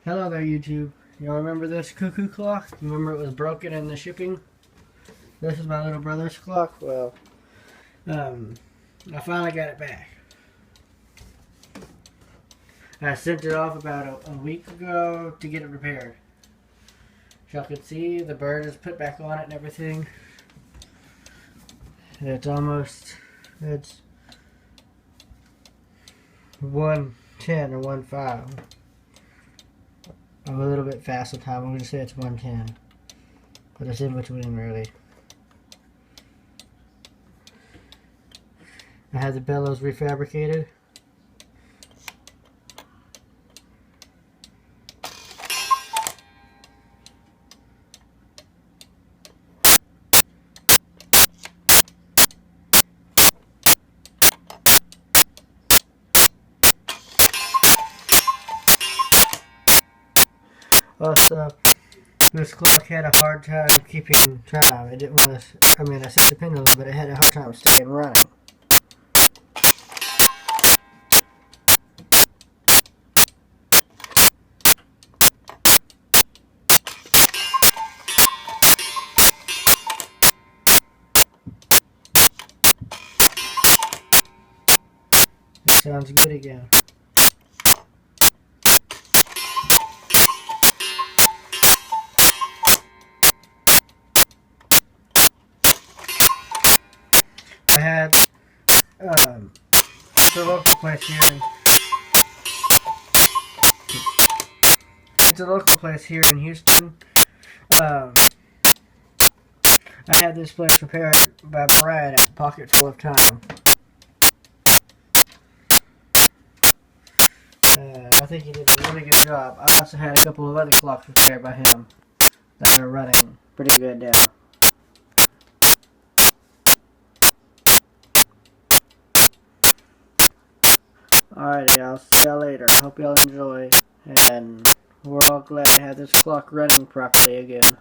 Hello there, YouTube. You remember this cuckoo clock? You remember it was broken in the shipping? This is my little brother's clock. Well, I finally got it back. I sent it off about a week ago to get it repaired. As y'all can see, the bird is put back on it and everything. It's 110 or 1.5. I'm a little bit fast sometimes. I'm going to say it's 110. But it's in between, really. I had the bellows refabricated. Also, this clock had a hard time keeping time. It didn't want to, I set the pin a little bit, it had a hard time staying running. It sounds good again. I had it's a local place here. It's a local place here in Houston. I had this place prepared by Brad at Pocket Full of Time. I think he did a really good job. I also had a couple of other clocks prepared by him that are running pretty good now. Alright, y'all. See y'all later. Hope y'all enjoy. And we're all glad to have this clock running properly again.